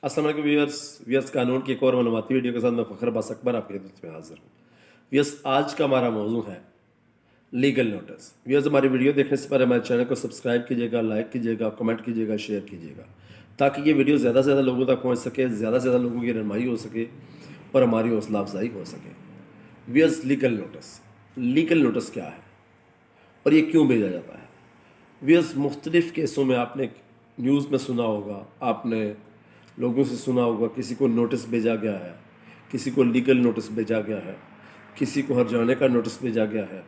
अस्सलाम वालेकुम व्यूअर्स कानून की एक और मालूमाती वीडियो के साथ मैं फ़खर अब्बास अकबर आपकी खिदमत में हाज़िर हूँ। व्यूअर्स आज का हमारा मौजू है लीगल नोटिस। व्यूअर्स हमारी वीडियो देखने से पहले हमारे चैनल को सब्सक्राइब कीजिएगा, लाइक कीजिएगा, कमेंट कीजिएगा, शेयर कीजिएगा ताकि ये वीडियो ज़्यादा से ज़्यादा लोगों तक पहुँच सके, ज़्यादा से ज़्यादा लोगों की रहनुमाई हो सके और हमारी हौसला अफजाई हो सके। व्यूअर्स लीगल नोटिस क्या है और ये क्यों भेजा जाता है? व्यूअर्स मुख्तलिफ़ केसों में आपने न्यूज़ में सुना होगा, आपने लोगों से सुना होगा, किसी को नोटिस भेजा गया है, किसी को लीगल नोटिस भेजा गया है, किसी को हर्जाने का नोटिस भेजा गया है,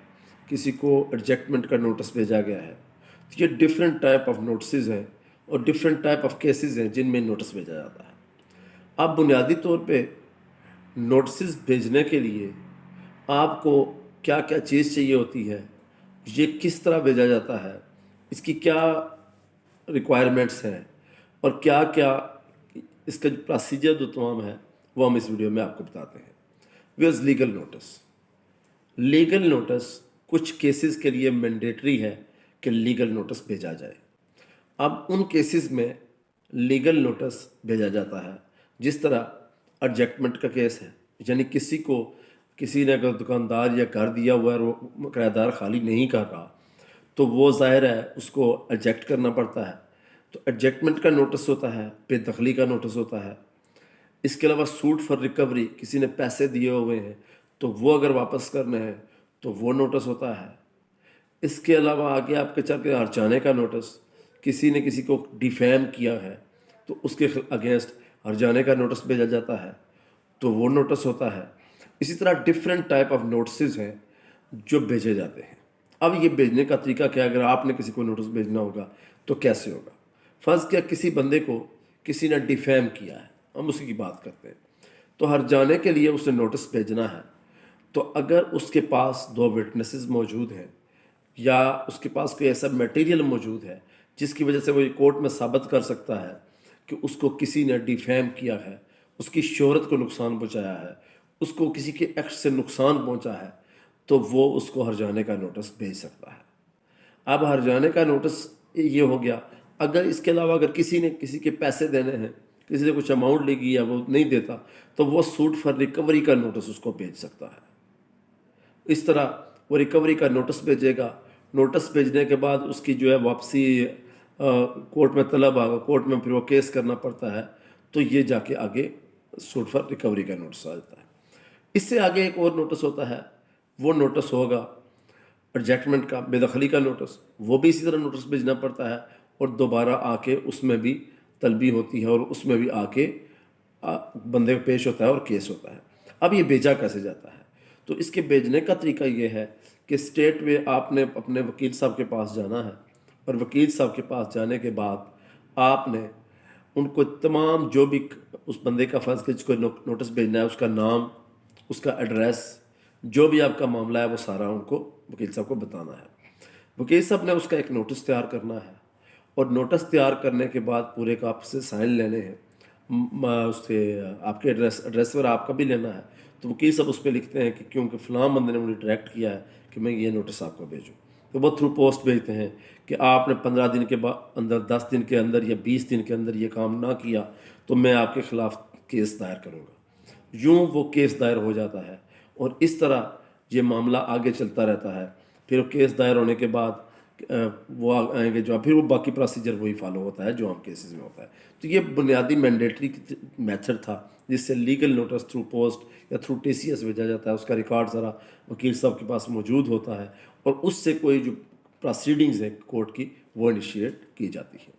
किसी को एडजेक्टमेंट का नोटिस भेजा गया है। तो ये डिफरेंट टाइप ऑफ नोटिस हैं और डिफरेंट टाइप ऑफ केसेस हैं जिनमें नोटिस भेजा जाता है। अब बुनियादी तौर पे नोटिस भेजने के लिए आपको क्या क्या चीज़ चाहिए होती है, ये किस तरह भेजा जाता है, इसकी क्या रिक्वायरमेंट्स हैं और क्या क्या इसका जो प्रोसीजर जो तमाम है वो हम इस वीडियो में आपको बताते हैं। व्यूअर्स लीगल नोटिस कुछ केसेस के लिए मैंडेटरी है कि लीगल नोटिस भेजा जाए। अब उन केसेस में लीगल नोटिस भेजा जाता है जिस तरह एडजेक्टमेंट का केस है, यानी किसी ने अगर दुकानदार या घर दिया हुआ है और वो किराएदार खाली नहीं कर रहा तो वो ज़ाहिर है उसको एडजेक्ट करना पड़ता है। तो एडजेक्टमेंट का नोटिस होता है, बेदखली का नोटिस होता है। इसके अलावा सूट फॉर रिकवरी, किसी ने पैसे दिए हुए हैं तो वो अगर वापस करने हैं तो वो नोटिस होता है। इसके अलावा आगे आपके चल के हर्जाने का नोटिस, किसी ने किसी को डिफेम किया है तो उसके अगेंस्ट हर्जाने का नोटिस भेजा जाता है तो वो नोटिस होता है। इसी तरह डिफरेंट टाइप ऑफ नोटिस हैं जो भेजे जाते हैं। अब ये भेजने का तरीका क्या है? अगर आपने किसी को नोटिस भेजना होगा तो कैसे होगा? फ़र्ज़ किया किसी बंदे को किसी ने डिफेम किया है, हम उसी की बात करते हैं, तो हर्जाने के लिए उसे नोटिस भेजना है। तो अगर उसके पास 2 विटनेसेस मौजूद हैं या उसके पास कोई ऐसा मटेरियल मौजूद है जिसकी वजह से वो ये कोर्ट में साबित कर सकता है कि उसको किसी ने डिफेम किया है, उसकी शोहरत को नुकसान पहुंचाया है, उसको किसी के एक्ट से नुकसान पहुंचा है, तो वो उसको हर्जाने का नोटिस भेज सकता है। अब हर्जाने का नोटिस ये हो गया। अगर इसके अलावा अगर किसी ने किसी के पैसे देने हैं, किसी ने कुछ अमाउंट लेगी या वो नहीं देता तो वो सूट फॉर रिकवरी का नोटिस उसको भेज सकता है। इस तरह वो रिकवरी का नोटिस भेजेगा। नोटिस भेजने के बाद उसकी जो है वापसी कोर्ट में तलब आएगा, कोर्ट में फिर वो केस करना पड़ता है, तो ये जाके आगे सूट फॉर रिकवरी का नोटिस आ जाता है। इससे आगे एक और नोटिस होता है, वो नोटिस होगा एडजेक्टमेंट का, बेदखली का नोटिस। वो भी इसी तरह नोटिस भेजना पड़ता है और दोबारा आके उसमें भी तलबी होती है और उसमें भी आके बंदे को पेश होता है और केस होता है। अब ये भेजा कैसे जाता है? तो इसके भेजने का तरीका ये है कि स्टेट में आपने अपने वकील साहब के पास जाना है और वकील साहब के पास जाने के बाद आपने उनको तमाम जो भी उस बंदे का फ़र्ज़ के जिसको नोटिस भेजना है, उसका नाम, उसका एड्रेस, जो भी आपका मामला है वो सारा उनको वकील साहब को बताना है। वकील साहब ने उसका एक नोटिस तैयार करना है और नोटिस तैयार करने के बाद पूरे का आपसे साइन लेने हैं, उससे आपके एड्रेस पर आपका भी लेना है। तो वकील साहब उस पर लिखते हैं कि क्योंकि फ़लाँ बंदे ने मुझे डायरेक्ट किया है कि मैं ये नोटिस आपको भेजूँ, तो वो थ्रू पोस्ट भेजते हैं कि आपने 15 दिन के बाद अंदर, 10 दिन के अंदर या 20 दिन के अंदर ये काम ना किया तो मैं आपके ख़िलाफ़ केस दायर करूँगा। यूँ वो केस दायर हो जाता है और इस तरह ये मामला आगे चलता रहता है। फिर केस दायर होने के बाद वो आएंगे जो फिर वो बाकी प्रोसीजर वही फॉलो होता है जो आम केसेस में होता है। तो ये बुनियादी मैंडेटरी मेथड था जिससे लीगल नोटिस थ्रू पोस्ट या थ्रू TCS भेजा जाता है। उसका रिकॉर्ड सारा वकील साहब के पास मौजूद होता है और उससे कोई जो प्रोसीडिंग्स है कोर्ट की वो इनिशिएट की जाती है।